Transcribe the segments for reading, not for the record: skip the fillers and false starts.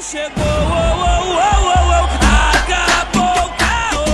chegou, oh, oh, oh, oh, oh. Acabou, acabou.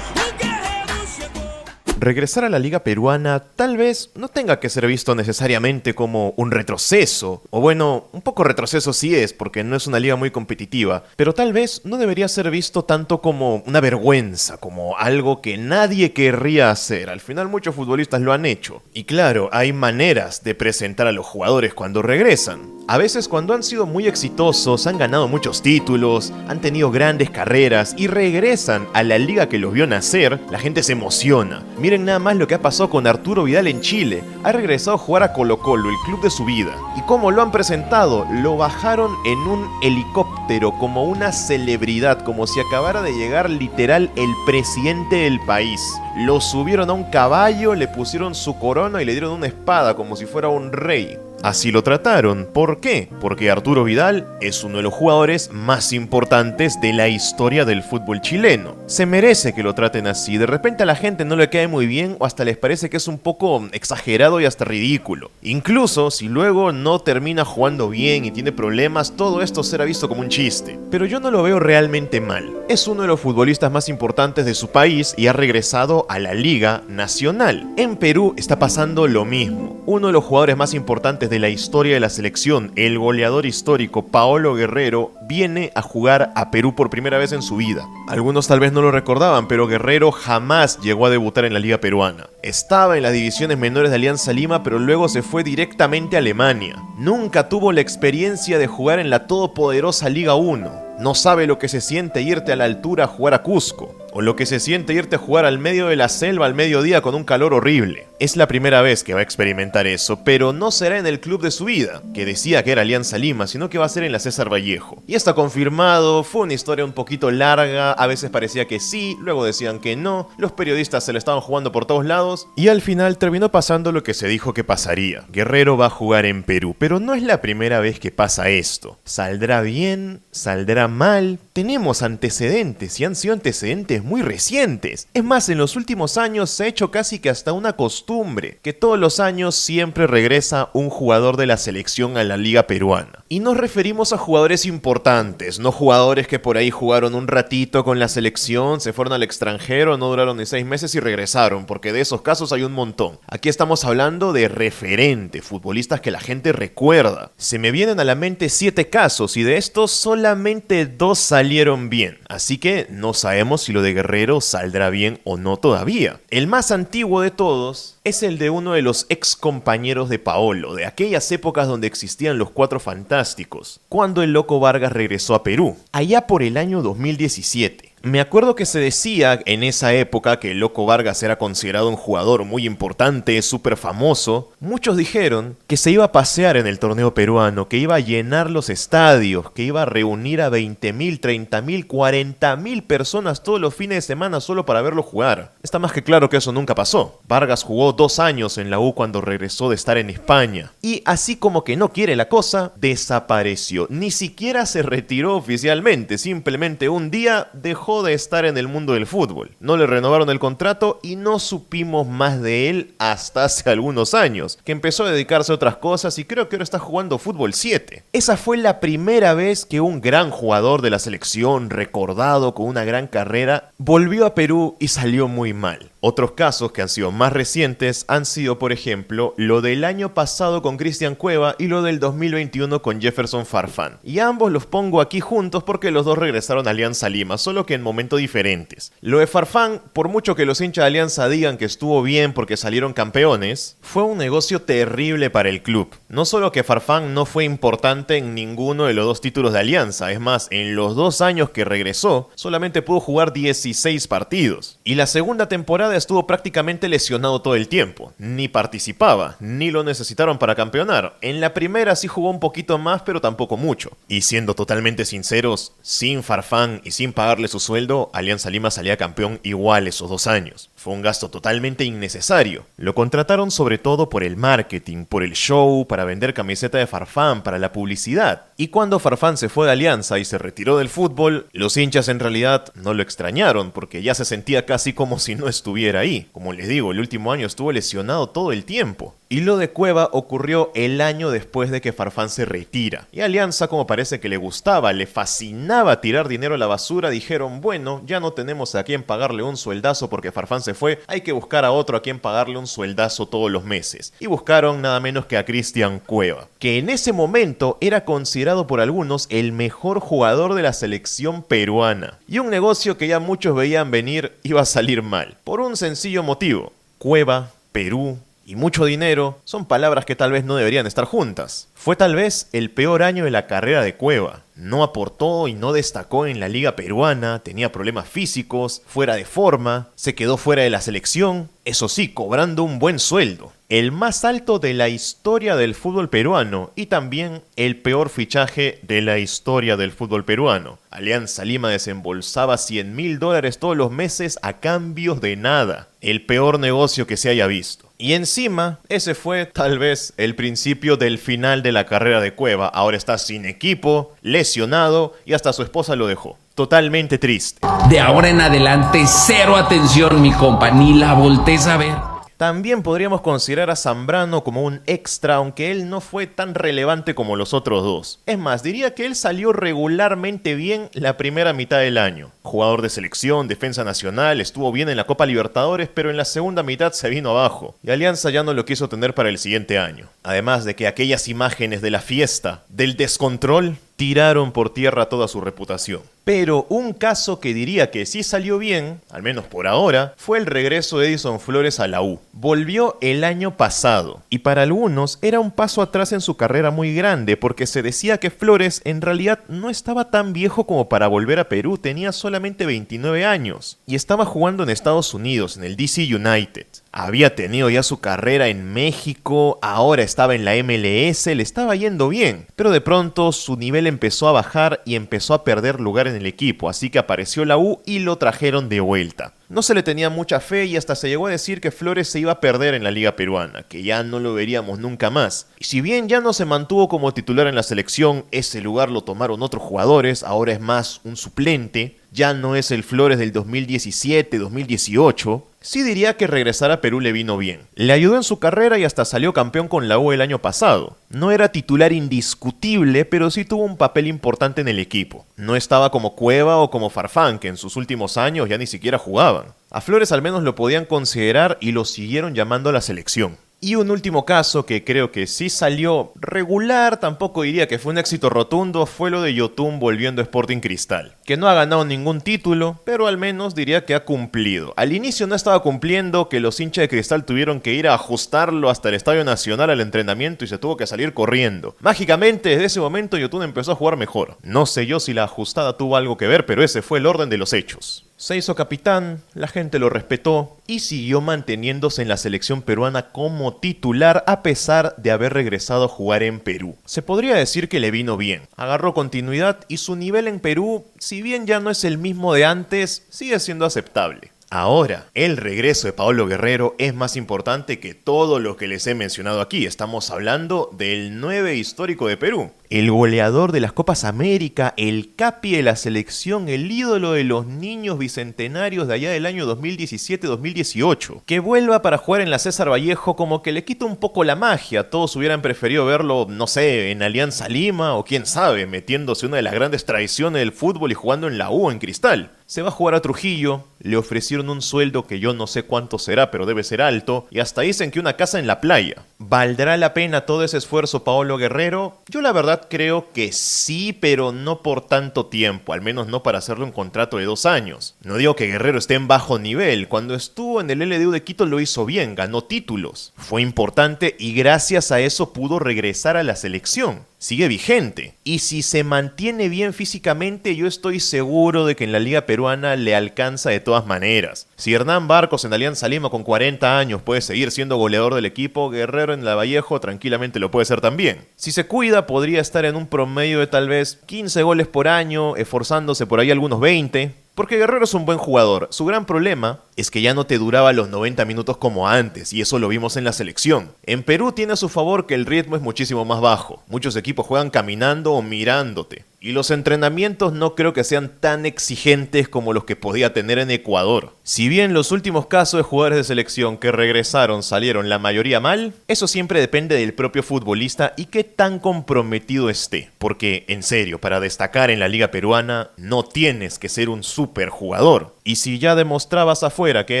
O guerreiro chegou. Regresar a la liga peruana tal vez no tenga que ser visto necesariamente como un retroceso, o bueno, un poco retroceso sí es, porque no es una liga muy competitiva, pero tal vez no debería ser visto tanto como una vergüenza, como algo que nadie querría hacer. Al final muchos futbolistas lo han hecho. Y claro, hay maneras de presentar a los jugadores cuando regresan. A veces cuando han sido muy exitosos, han ganado muchos títulos, han tenido grandes carreras y regresan a la liga que los vio nacer, la gente se emociona. Miren nada más lo que ha pasado con Arturo Vidal en Chile. Ha regresado a jugar a Colo-Colo, el club de su vida. ¿Y cómo lo han presentado? Lo bajaron en un helicóptero como una celebridad, como si acabara de llegar literal el presidente del país. Lo subieron a un caballo, le pusieron su corona y le dieron una espada como si fuera un rey. Así lo trataron. ¿Por qué? Porque Arturo Vidal es uno de los jugadores más importantes de la historia del fútbol chileno. Se merece que lo traten así. De repente a la gente no le cae muy bien o hasta les parece que es un poco exagerado y hasta ridículo. Incluso si luego no termina jugando bien y tiene problemas, todo esto será visto como un chiste. Pero yo no lo veo realmente mal. Es uno de los futbolistas más importantes de su país y ha regresado a la Liga Nacional. En Perú está pasando lo mismo. Uno de los jugadores más importantes de la historia de la selección, el goleador histórico Paolo Guerrero, viene a jugar a Perú por primera vez en su vida. Algunos tal vez no lo recordaban, pero Guerrero jamás llegó a debutar en la liga peruana. Estaba en las divisiones menores de Alianza Lima, pero luego se fue directamente a Alemania. Nunca tuvo la experiencia de jugar en la todopoderosa Liga 1. No sabe lo que se siente irte a la altura a jugar a Cusco, o lo que se siente irte a jugar al medio de la selva al mediodía con un calor horrible. Es la primera vez que va a experimentar eso, pero no será en el club de su vida, que decía que era Alianza Lima, sino que va a ser en la César Vallejo. Y está confirmado, fue una historia un poquito larga, a veces parecía que sí, luego decían que no, los periodistas se le estaban jugando por todos lados, y al final terminó pasando lo que se dijo que pasaría. Guerrero va a jugar en Perú, pero no es la primera vez que pasa esto. ¿Saldrá bien? ¿Saldrá mal? Tenemos antecedentes, y han sido antecedentes muy recientes. Es más, en los últimos años se ha hecho casi que hasta una costumbre, que todos los años siempre regresa un jugador de la selección a la liga peruana. Y nos referimos a jugadores importantes, no jugadores que por ahí jugaron un ratito con la selección, se fueron al extranjero, no duraron ni 6 meses y regresaron, porque de esos casos hay un montón. Aquí estamos hablando de referentes, futbolistas que la gente recuerda. Se me vienen a la mente 7 casos y de estos solamente 2 salieron bien, así que no sabemos si lo de Guerrero saldrá bien o no todavía. El más antiguo de todos es el de uno de los ex compañeros de Paolo, de aquellas épocas donde existían los Cuatro Fantásticos, cuando el Loco Vargas regresó a Perú, allá por el año 2017. Me acuerdo que se decía en esa época que el Loco Vargas era considerado un jugador muy importante, súper famoso. Muchos dijeron que se iba a pasear en el torneo peruano, que iba a llenar los estadios, que iba a reunir a 20.000, 30.000, 40.000 personas todos los fines de semana solo para verlo jugar. Está más que claro que eso nunca pasó. Vargas jugó 2 años en la U cuando regresó de estar en España. Y así como que no quiere la cosa, desapareció. Ni siquiera se retiró oficialmente, simplemente un día dejó de estar en el mundo del fútbol. No le renovaron el contrato y no supimos más de él hasta hace algunos años, que empezó a dedicarse a otras cosas y creo que ahora está jugando fútbol 7. Esa fue la primera vez que un gran jugador de la selección, recordado con una gran carrera, volvió a Perú y salió muy mal. Otros casos que han sido más recientes han sido, por ejemplo, lo del año pasado con Cristian Cueva y lo del 2021 con Jefferson Farfán. Y ambos los pongo aquí juntos porque los dos regresaron a Alianza Lima, solo que en momentos diferentes. Lo de Farfán, por mucho que los hinchas de Alianza digan que estuvo bien porque salieron campeones, fue un negocio terrible para el club. No solo que Farfán no fue importante en ninguno de los 2 títulos de Alianza, es más, en los 2 años que regresó, solamente pudo jugar 16 partidos. Y la segunda temporada estuvo prácticamente lesionado todo el tiempo. Ni participaba, ni lo necesitaron para campeonar. En la primera sí jugó un poquito más, pero tampoco mucho. Y siendo totalmente sinceros, sin Farfán y sin pagarle su sueldo, Alianza Lima salía campeón igual esos 2 años. Fue un gasto totalmente innecesario. Lo contrataron sobre todo por el marketing, por el show, para vender camiseta de Farfán, para la publicidad. Y cuando Farfán se fue de Alianza y se retiró del fútbol, los hinchas en realidad no lo extrañaron, porque ya se sentía casi como si no estuviera ahí. Como les digo, el último año estuvo lesionado todo el tiempo. Y lo de Cueva ocurrió el año después de que Farfán se retira. Y Alianza, como parece que le gustaba, le fascinaba tirar dinero a la basura, dijeron, bueno, ya no tenemos a quien pagarle un sueldazo porque Farfán se fue, hay que buscar a otro a quien pagarle un sueldazo todos los meses. Y buscaron nada menos que a Cristian Cueva, que en ese momento era considerado por algunos el mejor jugador de la selección peruana. Y un negocio que ya muchos veían venir iba a salir mal, por un sencillo motivo. Cueva, Perú y mucho dinero son palabras que tal vez no deberían estar juntas. Fue tal vez el peor año de la carrera de Cueva. No aportó y no destacó en la liga peruana, tenía problemas físicos, fuera de forma, se quedó fuera de la selección, eso sí, cobrando un buen sueldo. El más alto de la historia del fútbol peruano y también el peor fichaje de la historia del fútbol peruano. Alianza Lima desembolsaba $100,000 todos los meses a cambios de nada. El peor negocio que se haya visto. Y encima, ese fue tal vez el principio del final de la carrera de Cueva. Ahora está sin equipo, lesionado y hasta su esposa lo dejó. Totalmente triste. De ahora en adelante, cero atención, mi compa, ni la voltees a ver. También podríamos considerar a Zambrano como un extra, aunque él no fue tan relevante como los otros dos. Es más, diría que él salió regularmente bien la primera mitad del año. Jugador de selección, defensa nacional, estuvo bien en la Copa Libertadores, pero en la segunda mitad se vino abajo. Y Alianza ya no lo quiso tener para el siguiente año. Además de que aquellas imágenes de la fiesta, del descontrol, tiraron por tierra toda su reputación. Pero un caso que diría que sí salió bien, al menos por ahora, fue el regreso de Edison Flores a la U. Volvió el año pasado, y para algunos era un paso atrás en su carrera muy grande, porque se decía que Flores en realidad no estaba tan viejo como para volver a Perú, tenía solamente 29 años, y estaba jugando en Estados Unidos, en el DC United. Había tenido ya su carrera en México, ahora estaba en la MLS, le estaba yendo bien, pero de pronto su nivel empezó a bajar y empezó a perder lugar en el equipo, así que apareció la U y lo trajeron de vuelta. No se le tenía mucha fe y hasta se llegó a decir que Flores se iba a perder en la liga peruana, que ya no lo veríamos nunca más. Y si bien ya no se mantuvo como titular en la selección, ese lugar lo tomaron otros jugadores, ahora es más un suplente, ya no es el Flores del 2017-2018, sí diría que regresar a Perú le vino bien. Le ayudó en su carrera y hasta salió campeón con la U el año pasado. No era titular indiscutible, pero sí tuvo un papel importante en el equipo. No estaba como Cueva o como Farfán, que en sus últimos años ya ni siquiera jugaban. A Flores al menos lo podían considerar y lo siguieron llamando a la selección. Y un último caso que creo que sí salió regular, tampoco diría que fue un éxito rotundo, fue lo de Yotun volviendo a Sporting Cristal. Que no ha ganado ningún título, pero al menos diría que ha cumplido. Al inicio no estaba cumpliendo, que los hinchas de Cristal tuvieron que ir a ajustarlo hasta el Estadio Nacional al entrenamiento y se tuvo que salir corriendo. Mágicamente, desde ese momento Yotun empezó a jugar mejor. No sé yo si la ajustada tuvo algo que ver, pero ese fue el orden de los hechos. Se hizo capitán, la gente lo respetó y siguió manteniéndose en la selección peruana como titular a pesar de haber regresado a jugar en Perú. Se podría decir que le vino bien, agarró continuidad y su nivel en Perú, si bien ya no es el mismo de antes, sigue siendo aceptable. Ahora, el regreso de Paolo Guerrero es más importante que todo lo que les he mencionado aquí. Estamos hablando del 9 histórico de Perú. El goleador de las Copas América, el capi de la selección, el ídolo de los niños bicentenarios de allá del año 2017-2018. Que vuelva para jugar en la César Vallejo como que le quita un poco la magia. Todos hubieran preferido verlo, no sé, en Alianza Lima o quién sabe, metiéndose una de las grandes tradiciones del fútbol y jugando en la U en Cristal. Se va a jugar a Trujillo, le ofrecieron un sueldo que yo no sé cuánto será, pero debe ser alto, y hasta dicen que una casa en la playa. ¿Valdrá la pena todo ese esfuerzo, Paolo Guerrero? Yo la verdad creo que sí, pero no por tanto tiempo, al menos no para hacerle un contrato de 2 años. No digo que Guerrero esté en bajo nivel, cuando estuvo en el LDU de Quito lo hizo bien, ganó títulos, fue importante y gracias a eso pudo regresar a la selección. Sigue vigente. Y si se mantiene bien físicamente, yo estoy seguro de que en la Liga Peruana le alcanza de todas maneras. Si Hernán Barcos en Alianza Lima con 40 años puede seguir siendo goleador del equipo, Guerrero en la Vallejo tranquilamente lo puede ser también. Si se cuida, podría estar en un promedio de tal vez 15 goles por año, esforzándose por ahí algunos 20. Porque Guerrero es un buen jugador. Su gran problema es que ya no te duraba los 90 minutos como antes, y eso lo vimos en la selección. En Perú tiene a su favor que el ritmo es muchísimo más bajo. Muchos equipos juegan caminando o mirándote. Y los entrenamientos no creo que sean tan exigentes como los que podía tener en Ecuador. Si bien los últimos casos de jugadores de selección que regresaron salieron la mayoría mal, eso siempre depende del propio futbolista y qué tan comprometido esté. Porque, en serio, para destacar en la liga peruana no tienes que ser un superjugador. Y si ya demostrabas afuera que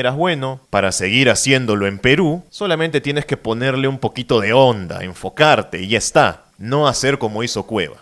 eras bueno, para seguir haciéndolo en Perú, solamente tienes que ponerle un poquito de onda, enfocarte y ya está. No hacer como hizo Cueva.